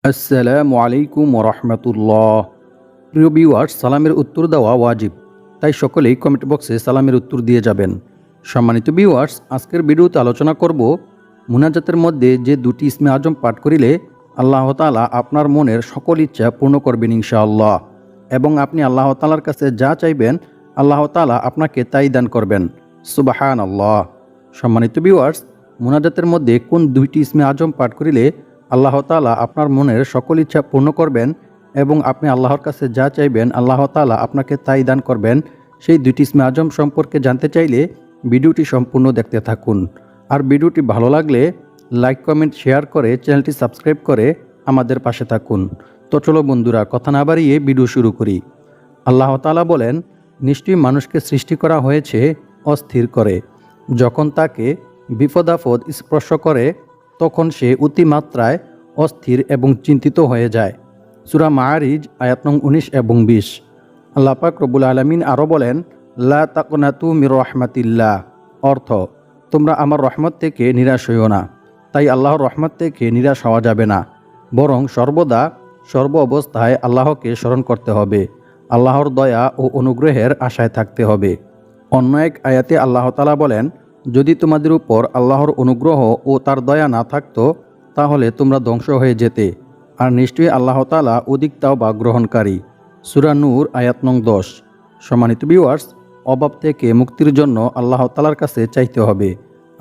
আসসালামু আলাইকুম ওরহমতুল্লাহ। প্রিয় ভিউয়ার্স, সালামের উত্তর দেওয়া ওয়াজিব, তাই সকলেই কমেন্ট বক্সে সালামের উত্তর দিয়ে যাবেন। সম্মানিত ভিউয়ার্স, আজকের ভিডিওতে আলোচনা করব মুনাজাতের মধ্যে যে দুটি ইসমে আজম পাঠ করিলে আল্লাহ তাআলা আপনার মনের সকল ইচ্ছা পূর্ণ করবেন ইনশাআল্লাহ, এবং আপনি আল্লাহ তাআলার কাছে যা চাইবেন আল্লাহ তাআলা আপনাকে তাই দান করবেন। সুবহানাল্লাহ। সম্মানিত ভিউয়ার্স, মুনাজাতের মধ্যে কোন দুইটি ইসমে আজম পাঠ করিলে আল্লাহ তাআলা আপনার মনের সকল ইচ্ছা পূর্ণ করবেন এবং আপনি আল্লাহর কাছে যা চাইবেন আল্লাহ তাআলা আপনাকে তাই দান করবেন, সেই দুইটি ইসমে আজম সম্পর্কে জানতে চাইলে ভিডিওটি সম্পূর্ণ দেখতে থাকুন। আর ভিডিওটি ভালো লাগলে লাইক, কমেন্ট, শেয়ার করে চ্যানেলটি সাবস্ক্রাইব করে আমাদের পাশে থাকুন। তো চলো বন্ধুরা, কথা না বাড়িয়ে ভিডিও শুরু করি। আল্লাহ তাআলা বলেন, নিশ্চয়ই মানুষকে সৃষ্টি করা হয়েছে অস্থির করে। যখন তাকে বিপদ-আপদ স্পর্শ করে তখন সে অতিমাত্রায় অস্থির এবং চিন্তিত হয়ে যায়। সূরা মাআরিজ আয়াত নং 19 এবং 20। আল্লাহ পাক রব্বুল আলামিন আরও বলেন, লা তাকনাতু মির রাহমাতিল্লাহ, অর্থ তোমরা আমার রহমত থেকে নিরাশ হইও না। তাই আল্লাহর রহমত থেকে নিরাশ হওয়া যাবে না, বরং সর্বদা সর্ব অবস্থায় আল্লাহকে স্মরণ করতে হবে, আল্লাহর দয়া ও অনুগ্রহের আশায় থাকতে হবে। অন্য এক আয়াতে আল্লাহ তাআলা বলেন, যদি তোমাদের উপর আল্লাহর অনুগ্রহ ও তার দয়া না থাকতো তাহলে তোমরা ধ্বংস হয়ে যেতে, আর নিশ্চয়ই আল্লাহ তাআলা অধিক তাওবা গ্রহণকারী। সূরা নূর আয়াত নং 10। সম্মানিত ভিউয়ার্স, অভাব থেকে মুক্তির জন্য আল্লাহ তাআলার কাছে চাইতে হবে,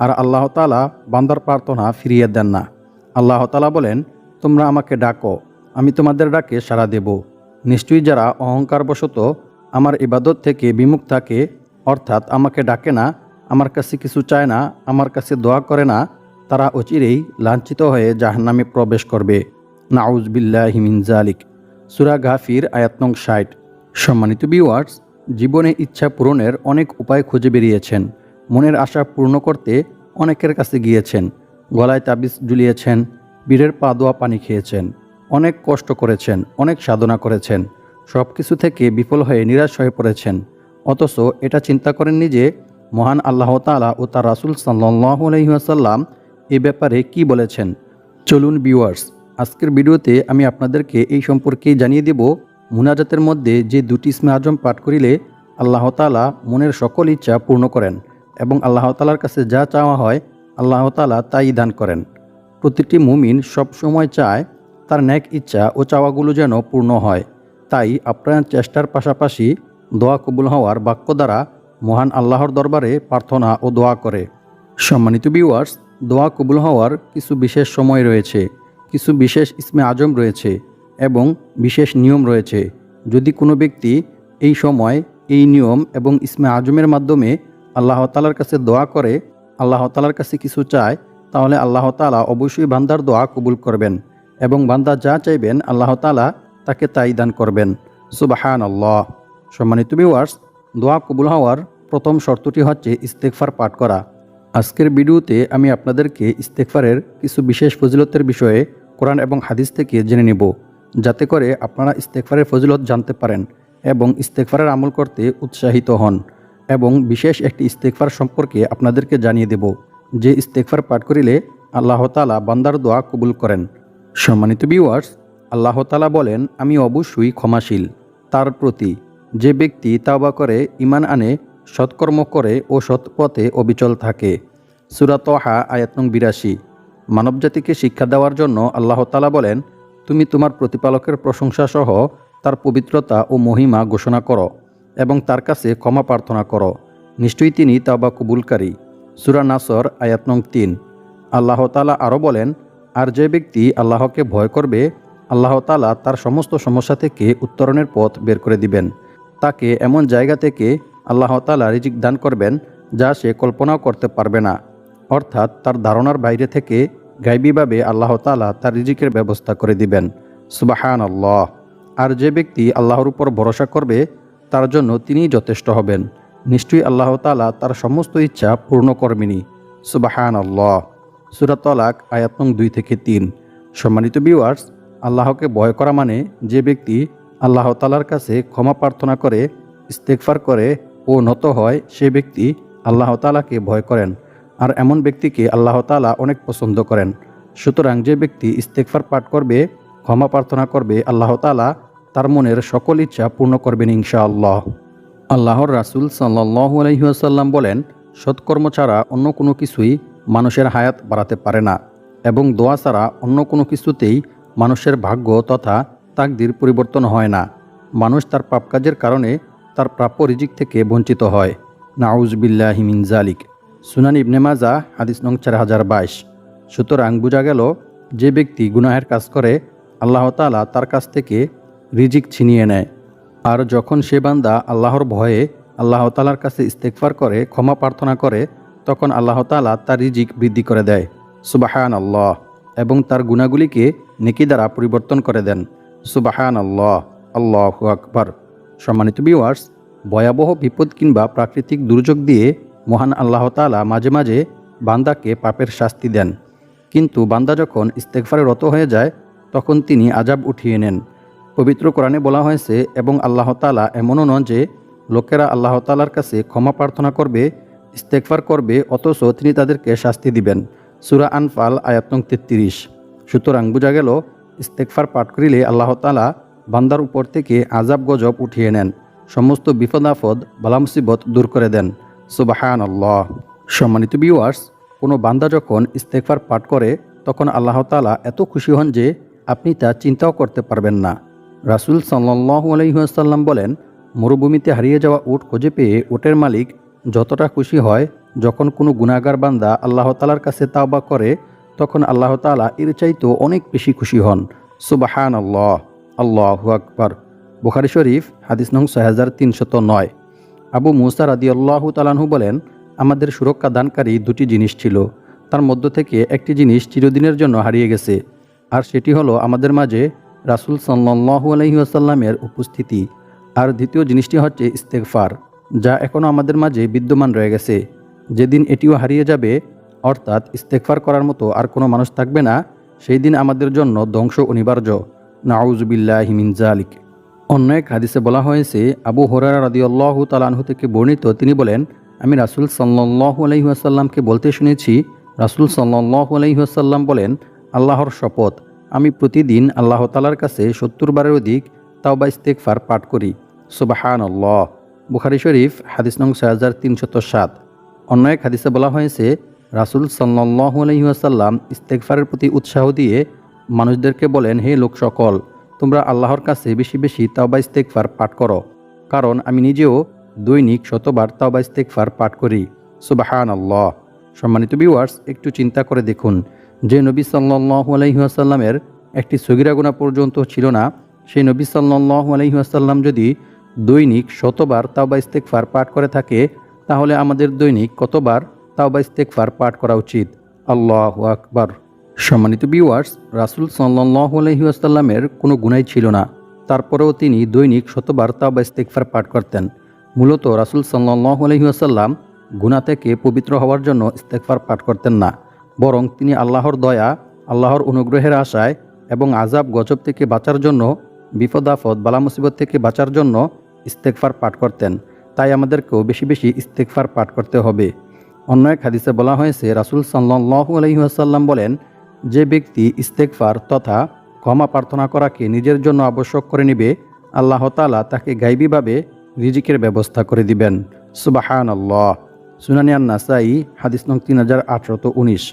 আর আল্লাহ তাআলা বান্দার প্রার্থনা ফিরিয়ে দেন না। আল্লাহ তাআলা বলেন, তোমরা আমাকে ডাকো, আমি তোমাদের ডাকে সাড়া দেব। নিশ্চয়ই যারা অহংকারবশত আমার ইবাদত থেকে বিমুখ থাকে, অর্থাৎ আমাকে ডাকে না, আমার কাছে কিছু চায় না, আমার কাছে দোয়া করে না, তারা অচিরেই লাঞ্ছিত হয়ে জাহান্নামে প্রবেশ করবে। নাউজ বিল্লাহি মিন যালিক। সূরা গাফির আয়াত নং 60। সম্মানিত ভিউয়ার্স, জীবনে ইচ্ছা পূরণের অনেক উপায় খুঁজে বেরিয়েছেন। মনের আশা পূর্ণ করতে অনেকের কাছে গিয়েছেন, গলায় তাবিজ ঝুলিয়েছেন, বীরের পা দোয়া পানি খেয়েছেন, অনেক কষ্ট করেছেন, অনেক সাধনা করেছেন, সব কিছু থেকে বিফল হয়ে নিরাশ হয়ে পড়েছেন। অথচ এটা চিন্তা করেননি যে মহান আল্লাহ তাআলা ও তার রাসূল সাল্লাল্লাহু আলাইহি ওয়াসাল্লাম এ ব্যাপারে কি বলেছেন। চলুন ভিউয়ার্স, আজকের ভিডিওতে আমি আপনাদেরকে এই সম্পর্কেই জানিয়ে দেব, মুনাজাতের মধ্যে যে দুটি ইসমে আজম পাঠ করিলে আল্লাহ তাআলা মনের সকল ইচ্ছা পূর্ণ করেন এবং আল্লাহ তাআলার কাছে যা চাওয়া হয় আল্লাহ তাআলা তাই দান করেন। প্রতিটি মুমিন সব সময় চায় তার নেক ইচ্ছা ও চাওয়াগুলো যেন পূর্ণ হয়, তাই আপ্রাণ চেষ্টার পাশাপাশি দোয়া কবুল হওয়ার বাক্য দ্বারা মহান আল্লাহর দরবারে প্রার্থনা ও দোয়া করে। সম্মানিত ভিউয়ার্স, দোয়া কবুল হওয়ার কিছু বিশেষ সময় রয়েছে, কিছু বিশেষ ইসমে আজম রয়েছে এবং বিশেষ নিয়ম রয়েছে। যদি কোনো ব্যক্তি এই সময়, এই নিয়ম এবং ইসমে আজমের মাধ্যমে আল্লাহ তাআলার কাছে দোয়া করে, আল্লাহ তাআলার কাছে কিছু চায়, তাহলে আল্লাহ তাআলা অবশ্যই বান্দার দোয়া কবুল করবেন এবং বান্দা যা চাইবেন আল্লাহ তাআলা তাকে তাই দান করবেন। সুবহানাল্লাহ। সম্মানিত ভিউয়ার্স, দোয়া কবুল হওয়ার প্রথম শর্তটি হচ্ছে ইস্তেগফার পাঠ করা। আজকের ভিডিওতে আমি আপনাদেরকে ইস্তেগফারের কিছু বিশেষ ফজিলতের বিষয়ে কোরআন এবং হাদিস থেকে জেনে নেব, যাতে করে আপনারা ইস্তেগফারের ফজিলত জানতে পারেন এবং ইস্তেগফারের আমল করতে উৎসাহিত হন। এবং বিশেষ একটি ইস্তেগফার সম্পর্কে আপনাদেরকে জানিয়ে দেব, যে ইস্তেগফার পাঠ করিলে আল্লাহ তাআলা বান্দার দোয়া কবুল করেন। সম্মানিত ভিউয়ার্স, আল্লাহ তাআলা বলেন, আমি অবশ্যই ক্ষমাশীল তার প্রতি যে ব্যক্তি তাওবা করে, ঈমান আনে, সৎকর্ম করে ও সৎ পথে অবিচল থাকে। সূরা তাহা আয়াত নং 82। মানবজাতিকে শিক্ষা দেওয়ার জন্য আল্লাহ তাআলা বলেন, তুমি তোমার প্রতিপালকের প্রশংসা সহ তার পবিত্রতা ও মহিমা ঘোষণা করো এবং তার কাছে ক্ষমা প্রার্থনা করো, নিশ্চয়ই তিনি তাওবা কবুলকারী। সূরা নাসর আয়াত নং 3। আল্লাহ তাআলা আরও বলেন, আর যে ব্যক্তি আল্লাহকে ভয় করবে আল্লাহ তাআলা তার সমস্ত সমস্যা থেকে উত্তরণের পথ বের করে দিবেন। তাকে এমন জায়গা থেকে আল্লাহ তাআলা রিজিক দান করবেন যা সে কল্পনাও করতে পারবে না, অর্থাৎ তার ধারণার বাইরে থেকে গায়বীভাবে আল্লাহ তাআলা তার রিজিকের ব্যবস্থা করে দিবেন। সুবহানাল্লাহ। আর যে ব্যক্তি আল্লাহর উপর ভরসা করবে তার জন্য তিনিই যথেষ্ট হবেন, নিশ্চয়ই আল্লাহ তাআলা তার সমস্ত ইচ্ছা পূর্ণ করবেনই। সুবহানাল্লাহ। সূরা তালাক আয়াত নং 2 থেকে 3। সম্মানিত ভিউয়ার্স, আল্লাহকে ভয় করা মানে যে ব্যক্তি আল্লাহ তাআলার কাছে ক্ষমা প্রার্থনা করে, ইস্তেগফার করে ও নত হয়, সে ব্যক্তি আল্লাহ তাআলাকে ভয় করেন, আর এমন ব্যক্তিকে আল্লাহ তাআলা অনেক পছন্দ করেন। সুতরাং যে ব্যক্তি ইস্তেগফার পাঠ করবে, ক্ষমা প্রার্থনা করবে, আল্লাহ তাআলা তার মনের সকল ইচ্ছা পূর্ণ করবেন ইনশাআল্লাহ। আল্লাহর রাসূল সাল্লাল্লাহু আলাইহি ওয়াসাল্লাম বলেন, সৎকর্ম ছাড়া অন্য কোনো কিছুই মানুষের হায়াত বাড়াতে পারে না এবং দোয়া ছাড়া অন্য কোনো কিছুতেই মানুষের ভাগ্য তথা তাকদির পরিবর্তন হয় না। মানুষ তার পাপ কাজের কারণে তার প্রাপ্য রিজিক থেকে বঞ্চিত হয়। নাউজুবিল্লাহি মিন যালিক। সুনান ইবনে মাজাহ হাদিস নং 4022। সুতরাং বোঝা গেল, যে ব্যক্তি গুনাহের কাজ করে আল্লাহ তাআলা তার কাছ থেকে রিজিক ছিনিয়ে নেয়। আর যখন সে বান্দা আল্লাহর ভয়ে আল্লাহ তাআলার কাছে ইস্তেগফার করে, ক্ষমা প্রার্থনা করে, তখন আল্লাহ তাআলা তার রিজিক বৃদ্ধি করে দেয়। সুবহানাল্লাহ। এবং তার গুনাহগুলিকে নেকি দ্বারা পরিবর্তন করে দেন। সুবহানাল্লাহ, আল্লাহু আকবার। সম্মানিত ভিউয়ার্স, ভয়াবহ বিপদ কিংবা প্রাকৃতিক দুর্যোগ দিয়ে মহান আল্লাহ তাআলা মাঝে মাঝে বান্দাকে পাপের শাস্তি দেন, কিন্তু বান্দা যখন ইস্তেগফারে রত হয়ে যায় তখন তিনি আযাব উঠিয়ে নেন। পবিত্র কোরআনে বলা হয়েছে, এবং আল্লাহ তাআলা এমনও নন যে লোকেরা আল্লাহ তাআলার কাছে ক্ষমা প্রার্থনা করবে, ইস্তেগফার করবে, অথচ তিনি তাদেরকে শাস্তি দিবেন। সূরা আনফাল আয়াত নং 33। সুতরাং বোঝা গেল, ইস্তেগফার পাঠ করিলে আল্লাহ তাআলা বান্দার উপর থেকে আযাব গজব উঠিয়ে নেন, সমস্ত বিপদ আপদ বালা মুসিবত দূর করে দেন। সুবহানাল্লাহ। সম্মানিত ভিউয়ার্স, কোনো বান্দা যখন ইস্তেগফার পাঠ করে তখন আল্লাহ তাআলা এত খুশি হন যে আপনি তা চিন্তাও করতে পারবেন না। রাসূল সাল্লাল্লাহু আলাইহি ওয়াসাল্লাম বলেন, মরুভূমিতে হারিয়ে যাওয়া উট খুঁজে পেয়ে উটের মালিক যতটা খুশি হয়, যখন কোনো গুনাহগার বান্দা আল্লাহ তাআলার কাছে তাওবা করে তখন আল্লাহ তাআলা এর চাইতেও অনেক বেশি খুশি হন। সুবহানাল্লাহ, আল্লাহু আকবার। বুখারী শরীফ হাদিস নং 6309। আবু মুসা রাদিয়াল্লাহু তাআলা আনহু বলেন, আমাদের সুরক্ষা দানকারী দুটি জিনিস ছিল, তার মধ্য থেকে একটি জিনিস চিরদিনের জন্য হারিয়ে গেছে, আর সেটি হলো আমাদের মাঝে রাসূল সাল্লাল্লাহু আলাইহি ওয়াসাল্লামের উপস্থিতি। আর দ্বিতীয় জিনিসটি হচ্ছে ইস্তেগফার, যা এখনও আমাদের মাঝে বিদ্যমান রয়ে গেছে। যেদিন এটিও হারিয়ে যাবে, অর্থাৎ ইস্তেগফার করার মতো আর কোনো মানুষ থাকবে না, সেই দিন আমাদের জন্য ধ্বংস অনিবার্য। নাউজুবিল্লাহি মিন যালিক। অন্য এক হাদিসে বলা হয়েছে, আবু হুরায়রা রাদিয়াল্লাহু তাআলা আনহু থেকে বর্ণিত, তিনি বলেন, আমি রাসূল সাল্লাল্লাহু আলাইহি ওয়াসাল্লামকে বলতে শুনেছি, রাসূল সাল্লাল্লাহু আলাইহি ওয়াসাল্লাম বলেন, আল্লাহর শপথ, আমি প্রতিদিন আল্লাহ তাআলার কাছে 70 বারের অধিক তাওবা ইস্তেগফার পাঠ করি। সুবহানাল্লাহ। বুখারী শরীফ হাদিস নং 6307। অন্য এক হাদিসে বলা হয়েছে, রাসূল সাল্লাল্লাহু আলাইহি ওয়াসাল্লাম ইস্তেগফারের প্রতি উৎসাহ দিয়ে মানুষদেরকে বলেন, হে লোক সকল, তোমরা আল্লাহর কাছে বেশি বেশি তাওবা ইস্তেগফার পাঠ করো, কারণ আমি নিজেও দৈনিক 100 বার তাওবা ইস্তেগফার পাঠ করি। সুবহানাল্লাহ। সম্মানিত ভিউয়ার্স, একটু চিন্তা করে দেখুন, যে নবী সাল্লাল্লাহু আলাইহি ওয়াসাল্লামের একটি সগীরা গুনাহ পর্যন্ত ছিল না, সেই নবী সাল্লাল্লাহু আলাইহি ওয়াসাল্লাম যদি দৈনিক 100 বার তাওবা ইস্তেগফার পাঠ করে থাকে, তাহলে আমাদের দৈনিক কতবার তাওবা ইস্তেগফার পাঠ করা উচিত? আল্লাহু আকবার। সম্মানিত ভিউয়ার্স, রাসূল সাল্লাল্লাহু আলাইহি ওয়াসাল্লামের কোনো গুনাহ ছিল না, তারপরেও তিনি দৈনিক 100 বার তাওবা ইস্তেগফার পাঠ করতেন। মূলত রাসূল সাল্লাল্লাহু আলাইহি ওয়াসাল্লাম গুনাহ থেকে পবিত্র হওয়ার জন্য ইস্তেগফার পাঠ করতেন না, বরং তিনি আল্লাহর দয়া, আল্লাহর অনুগ্রহের আশায় এবং আযাব গজব থেকে বাঁচার জন্য, বিপদ আপদ বালা মুসিবত থেকে বাঁচার জন্য ইস্তেগফার পাঠ করতেন। তাই আমাদেরকেও বেশি বেশি ইস্তেগফার পাঠ করতে হবে। অন্য এক হাদিসে বলা হয়েছে, রাসূল সাল্লাল্লাহু আলাইহি ওয়াসাল্লাম বলেন, যে ব্যক্তি ইস্তেগফার তথা ক্ষমা প্রার্থনা করাকে নিজের জন্য আবশ্যক করে নেবে, আল্লাহ তাআলা তাকে গায়বীভাবে রিজিকের ব্যবস্থা করে দিবেন। সুবহানাল্লাহ। সুনানে আন-নাসাঈ হাদিস নং 3819।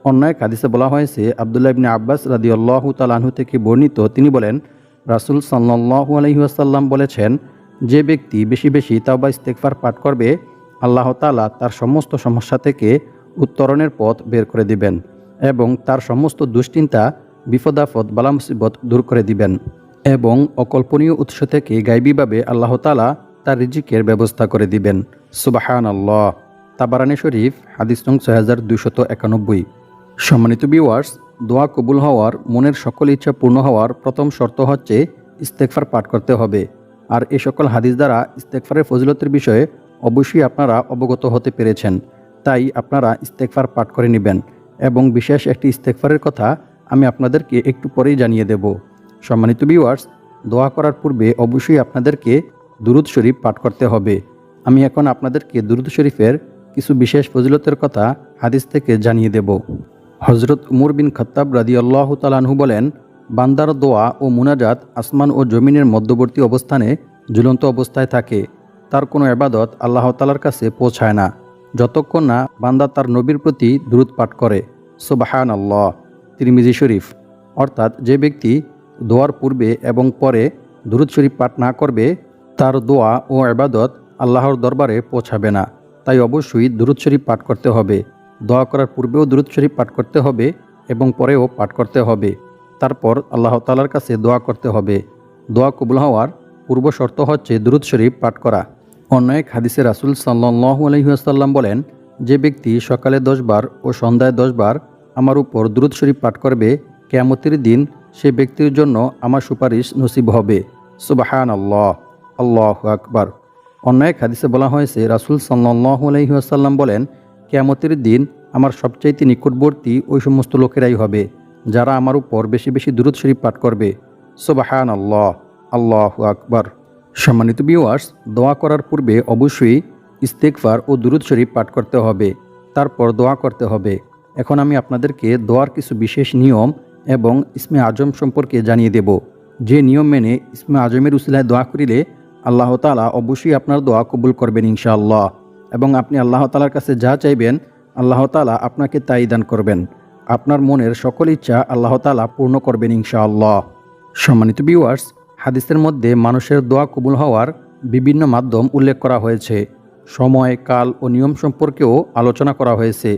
অন্য এক হাদিসে বলা হয়েছে, আব্দুল্লাহ ইবনে আব্বাস রাদিয়াল্লাহু তাআলা আনহু থেকে বর্ণিত, তিনি বলেন, রাসূল সাল্লাল্লাহু আলাইহি ওয়াসাল্লাম বলেছেন, যে ব্যক্তি বেশি বেশি তাওবা ইস্তেগফার পাঠ করবে, আল্লাহ তাআলা তার সমস্ত সমস্যা থেকে উত্তরণের পথ বের করে দিবেন এবং তার সমস্ত দুশ্চিন্তা, বিপদ আপদ বালা মুসিবত দূর করে দিবেন এবং অকল্পনীয় উৎস থেকে গায়বীভাবে আল্লাহ তাআলা তার রিজিকের ব্যবস্থা করে দিবেন। সুবহানাল্লাহ। তাবারানী শরীফ হাদিস নং 6291। সম্মানিত ভিউয়ার্স, দোয়া কবুল হওয়ার, মনের সকল ইচ্ছা পূর্ণ হওয়ার প্রথম শর্ত হচ্ছে ইস্তেগফার পাঠ করতে হবে। আর এই সকল হাদিস দ্বারা ইস্তেগফারের ফজিলতের বিষয়ে অবশ্যই আপনারা অবগত হতে পেরেছেন। তাই আপনারা ইস্তেগফার পাঠ করে নেবেন এবং বিশেষ একটি ইস্তেগফারের কথা আমি আপনাদেরকে একটু পরেই জানিয়ে দেব। সম্মানিত ভিউয়ার্স, দোয়া করার পূর্বে অবশ্যই আপনাদেরকে দুরূদ শরীফ পাঠ করতে হবে। আমি এখন আপনাদেরকে দুরূদ শরীফের কিছু বিশেষ ফজিলতের কথা হাদিস থেকে জানিয়ে দেব। হযরত উমর বিন খাত্তাব রাদিয়াল্লাহু তাআলা আনহু বলেন, বান্দার দোয়া ও মুনাজাত আসমান ও জমিনের মধ্যবর্তী অবস্থানে ঝুলন্ত অবস্থায় থাকে। তার কোনো ইবাদত আল্লাহ তাআলার কাছে পৌঁছায় না যতক্ষণ না বান্দা তার নবীর প্রতি দুরূদ পাঠ করে। সুবহানাল্লাহ। তিরমিজি শরীফ। অর্থাৎ যে ব্যক্তি দোয়ার পূর্বে এবং পরে দুরূদ শরীফ পাঠ না করবে তার দোয়া ও ইবাদত আল্লাহর দরবারে পৌঁছাবে না। তাই অবশ্যই দুরূদ শরীফ পাঠ করতে হবে। দোয়া করার পূর্বেও দুরূদ শরীফ পাঠ করতে হবে এবং পরেও পাঠ করতে হবে। তারপর আল্লাহ তাআলার কাছে দোয়া করতে হবে। দোয়া কবুল হওয়ার পূর্ব শর্ত হচ্ছে দুরূদ শরীফ পাঠ করা। অন্য এক হাদিসে রাসূল সাল্লাল্লাহু আলাইহি ওয়াসাল্লাম বলেন, যে ব্যক্তি সকালে 10 বার ও সন্ধ্যায় 10 বার আমার উপর দুরূদ শরীফ পাঠ করবে, কিয়ামতের দিন সে ব্যক্তির জন্য আমার সুপারিশ নসিব হবে। সুবহানাল্লাহ। আল্লাহু আকবার। অন্য এক হাদিসে বলা হয়েছে, রাসূল সাল্লাল্লাহু আলাইহি ওয়াসাল্লাম বলেন, কিয়ামতের দিন আমার সবচাইতে নিকটবর্তী ওই সমস্ত লোকেরাই হবে যারা আমার উপর বেশি বেশি দুরূদ শরীফ পাঠ করবে। সুবহানাল্লাহ। আল্লাহু আকবার। সম্মানিত ভিউয়ার্স, দোয়া করার পূর্বে অবশ্যই ইস্তেগফার ও দুরূদ শরীফ পাঠ করতে হবে, তারপর দোয়া করতে হবে। এখন আমি আপনাদেরকে দোয়ার কিছু বিশেষ নিয়ম এবং ইসমে আজম সম্পর্কে জানিয়ে দেব। যে নিয়ম মেনে ইসমে আজমের উসিলায় দোয়া করিলে আল্লাহ তাআলা অবশ্যই আপনার দোয়া কবুল করবেন ইনশাআল্লাহ, এবং আপনি আল্লাহ তাআলার কাছে যা চাইবেন আল্লাহ তাআলা আপনাকে তাই দান করবেন। আপনার মনের সকল ইচ্ছা আল্লাহ তাআলা পূর্ণ করবেন ইনশাআল্লাহ। সম্মানিত ভিউয়ার্স, হাদিসের মধ্যে মানুষের দোয়া কবুল হওয়ার বিভিন্ন মাধ্যম উল্লেখ করা হয়েছে। সময়, কাল ও নিয়ম সম্পর্কেও আলোচনা করা হয়েছে।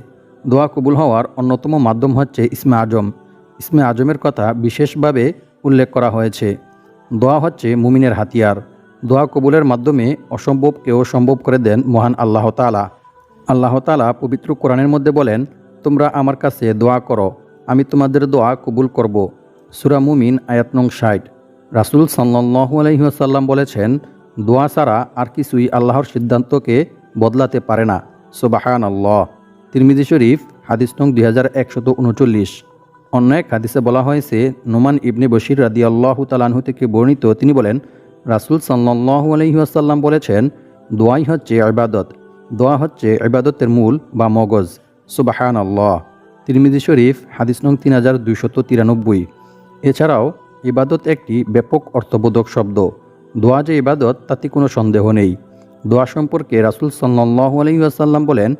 দোয়া কবুল হওয়ার অন্যতম মাধ্যম হচ্ছে ইসমে আজম। ইসমে আজমের কথা বিশেষভাবে উল্লেখ করা হয়েছে। দোয়া হচ্ছে মুমিনের হাতিয়ার। দোয়া কবুলের মাধ্যমে অসম্ভবকেও সম্ভব করে দেন মহান আল্লাহ তাআলা। আল্লাহ তাআলা পবিত্র কোরআনের মধ্যে বলেন, তোমরা আমার কাছে দোয়া করো, আমি তোমাদের দোয়া কবুল করব। সূরা মুমিন আয়াত নং 60। রাসূল সাল্লাল্লাহু আলাইহি ওয়াসাল্লাম বলেছেন, দোয়া ছাড়া আর কিছুই আল্লাহর সিদ্ধান্তকে বদলাতে পারে না। সুবহানাল্লাহ। তিরমিজি শরীফ হাদিস নং 2139। অন্য এক হাদিসে বলা হয়েছে, নোমান ইবনে বশির রাদিয়াল্লাহু তাআলা আনহু থেকে বর্ণিত, তিনি বলেন, রাসূল সাল্লাল্লাহু আলাইহি ওয়াসাল্লাম বলেছেন, দোয়াই হচ্ছে ইবাদত। দোয়া হচ্ছে ইবাদতের মূল বা মগজ। সুবহানাল্লাহ। তিরমিজি শরীফ হাদিস নং 3293। এছাড়াও ইবাদত একটি ব্যাপক অর্থবোধক শব্দ। দোয়া যে ইবাদত তাতে কোনো সন্দেহ নেই। দোয়া সম্পর্কে রাসূল সাল্লাল্লাহু আলাইহি ওয়াসাল্লাম বলেন,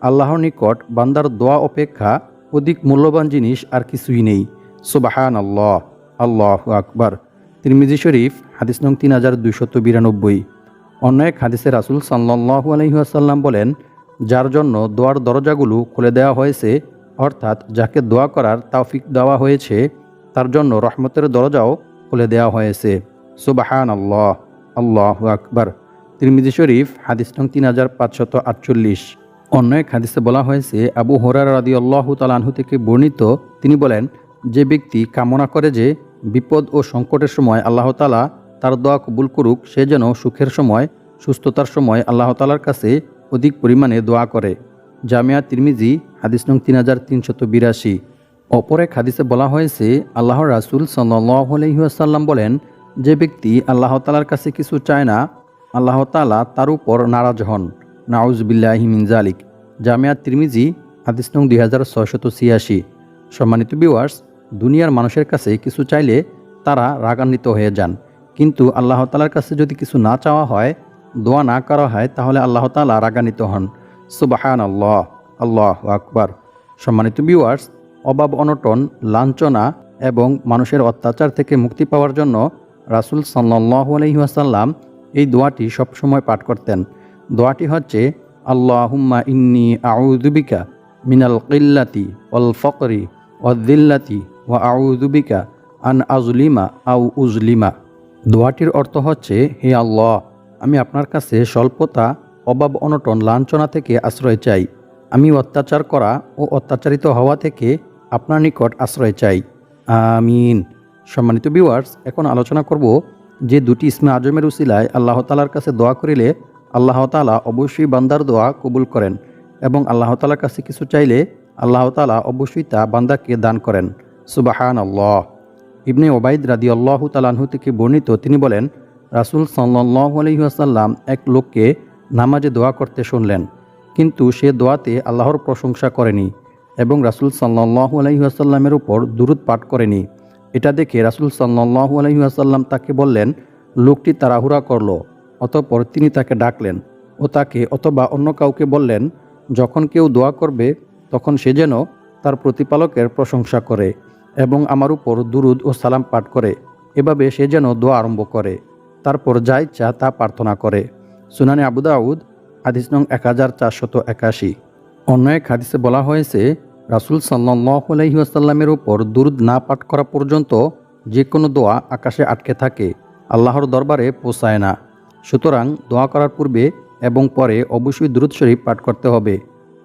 আল্লাহর নিকট বান্দার দোয়া অপেক্ষা অধিক মূল্যবান জিনিস আর কিছুই নেই। সুবহানাল্লাহ। আল্লাহু আকবার। তিরমিজি শরীফ হাদিস নং 3292। অন্য এক হাদিসে রাসূল সাল্লাল্লাহু আলাইহি ওয়াসাল্লাম বলেন, যার জন্য দোয়ার দরজাগুলো খুলে দেওয়া হয়েছে, অর্থাৎ যাকে দোয়া করার তৌফিক দেওয়া হয়েছে, তার জন্য রহমতের দরজাও খুলে দেওয়া হয়েছে। সুবহানাল্লাহ। আল্লাহু আকবার। তিরমিজি শরীফ হাদিস নং 3548। অন্য এক হাদিসে বলা হয়েছে, আবু হুরায়রা রাদিয়াল্লাহু তাআলা আনহু থেকে বর্ণিত, তিনি বলেন, যে ব্যক্তি কামনা করে যে বিপদ ও সংকটের সময় আল্লাহ তাআলা তার দোয়া কবুল করুক, সে যেন সুখের সময়, সুস্থতার সময় আল্লাহ তাআলার কাছে অধিক পরিমাণে দোয়া করে। জামিয়া তিরমিজি হাদিস নং 3382। অপর এক হাদিসে বলা হয়েছে, আল্লাহর রাসূল সাল্লাল্লাহু আলাইহি ওয়াসাল্লাম বলেন, যে ব্যক্তি আল্লাহ তাআলার কাছে কিছু চায় না, আল্লাহ তাআলা তার উপর নারাজ হন। নাউযুবিল্লাহি মিন যালিক। জামিয়া তিরমিজি হাদিস নং 2686। সম্মানিত ভিউয়ার্স, দুনিয়ার মানুষের কাছে কিছু চাইলে তারা রাগান্বিত হয়ে যান, কিন্তু আল্লাহ তাআলার কাছে যদি কিছু না চাওয়া হয়, দোয়া না করা হয়, তাহলে আল্লাহ তাআলা রাগান্বিত হন। সুবহানাল্লাহ। আল্লাহু আকবার। সম্মানিত ভিউয়ার্স, অভাব, অনটন, লাঞ্ছনা এবং মানুষের অত্যাচার থেকে মুক্তি পাওয়ার জন্য রাসূল সাল্লাল্লাহু আলাইহি ওয়াসাল্লাম এই দোয়াটি সবসময় পাঠ করতেন। দোয়াটি হচ্ছে, আল্লাহুম্মা ইন্নী আউযু বিকা মিনাল কিল্লাতি ওয়াল ফকরি ওয়ায-যিল্লাতি ওয়া আউযু বিকা আন আযলিমা আও উযলিমা। দোয়াটির অর্থ হচ্ছে, হে আল্লাহ, আমি আপনার কাছে স্বল্পতা, অভাব, অনটন, লাঞ্ছনা থেকে আশ্রয় চাই। আমি অত্যাচার করা ও অত্যাচারিত হওয়া থেকে আপনার নিকট আশ্রয় চাই। আমিন। সম্মানিত ভিউয়ার্স, এখন আলোচনা করব যে দুটি ইসমে আজমের উসিলায় আল্লাহ তাআলার কাছে দোয়া করিলে আল্লাহ তাআলা অবশ্যই বান্দার দোয়া কবুল করেন, এবং আল্লাহ তাআলার কাছে কিছু চাইলে আল্লাহ তাআলা অবশ্যই তা বান্দাকে দান করেন। সুবহানাল্লাহ। ইবনে ওবাইদ রাদিয়াল্লাহু তাআলা আনহু থেকে বর্ণিত, তিনি বলেন, রাসূল সাল্লাল্লাহু আলাইহি ওয়াসাল্লাম এক লোককে নামাজে দোয়া করতে শুনলেন, কিন্তু সে দোয়াতে আল্লাহর প্রশংসা করেনি এবং রাসূল সাল্লাল্লাহু আলাইহি ওয়াসাল্লামের উপর দুরূদ পাঠ করেনি। এটা দেখে রাসূল সাল্লাল্লাহু আলাইহি ওয়াসাল্লাম তাকে বললেন, লোকটি তাড়াহুড়া করল। অতঃপর তিনি তাকে ডাকলেন ও তাকে অথবা অন্য কাউকে বললেন, যখন কেউ দোয়া করবে তখন সে যেন তার প্রতিপালকের প্রশংসা করে এবং আমার উপর দুরুদ ও সালাম পাঠ করে। এভাবে সে যেন দোয়া আরম্ভ করে, তারপর যা ইচ্ছা তা প্রার্থনা করে। সুনানে আবু দাউদ হাদিস নং 1481। অন্য এক হাদিসে বলা হয়েছে, রাসূল সাল্লাল্লাহু আলাইহি ওয়াসাল্লামের উপর দুরুদ না পাঠ করা পর্যন্ত যে কোনো দোয়া আকাশে আটকে থাকে, আল্লাহর দরবারে পৌঁছায় না। সুতরাং দোয়া করার পূর্বে এবং পরে অবশ্যই দুরুদ শরীফ পাঠ করতে হবে,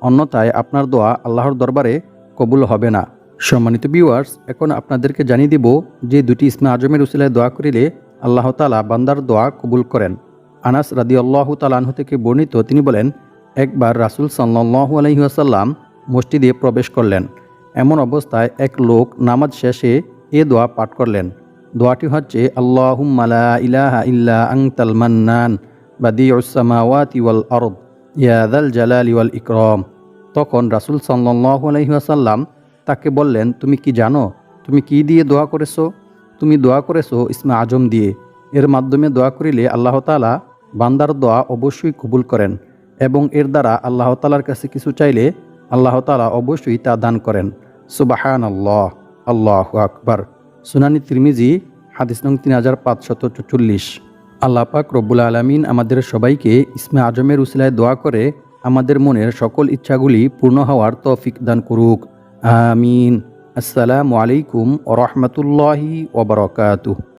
অন্যথায় আপনার দোয়া আল্লাহর দরবারে কবুল হবে না। সম্মানিত ভিউয়ার্স, এখন আপনাদেরকে জানিয়ে দিব যে দুটি ইসমে আজমের উসিলায় দোয়া করিলে আল্লাহ তাআলা বান্দার দোয়া কবুল করেন। আনাস রাদিয়াল্লাহু তাআলা আনহু থেকে বর্ণিত, তিনি বলেন, একবার রাসূল সাল্লাল্লাহু আলাইহি ওয়াসাল্লাম মসজিদে প্রবেশ করলেন। এমন অবস্থায় এক লোক নামাজ শেষে এ দোয়া পাঠ করলেন। দোয়াটি হচ্ছে, আল্লাহুম্মা লা ইলাহা ইল্লা আনতাল মান্নান বাদিউস সামাওয়াতি ওয়াল আরদ ইয়া যাল জালালি ওয়াল ইকরাম। তখন রাসূল সাল্লাল্লাহু আলাইহি ওয়াসাল্লাম তাকে বললেন, তুমি কি জানো তুমি কি দিয়ে দোয়া করেছো? তুমি দোয়া করেছো ইসমে আজম দিয়ে। এর মাধ্যমে দোয়া করিলে আল্লাহ তাআলা বান্দার দোয়া অবশ্যই কবুল করেন এবং এর দ্বারা আল্লাহ তাআলার কাছে কিছু চাইলে আল্লাহ তাআলা অবশ্যই তা দান করেন। সুবহানাল্লাহ, আল্লাহু আকবার। সুনানি তিরমিজি হাদিস নং 3544। আল্লাহ পাক রব্বুল আলামিন আমাদের সবাইকে ইসমে আজমের উসিলায় দোয়া করে আমাদের মনের সকল ইচ্ছাগুলি পূর্ণ হওয়ার তৌফিক দান করুক। আমিন। আসসালামু আলাইকুম ওয়া রাহমাতুল্লাহি ওয়া বারাকাতুহু।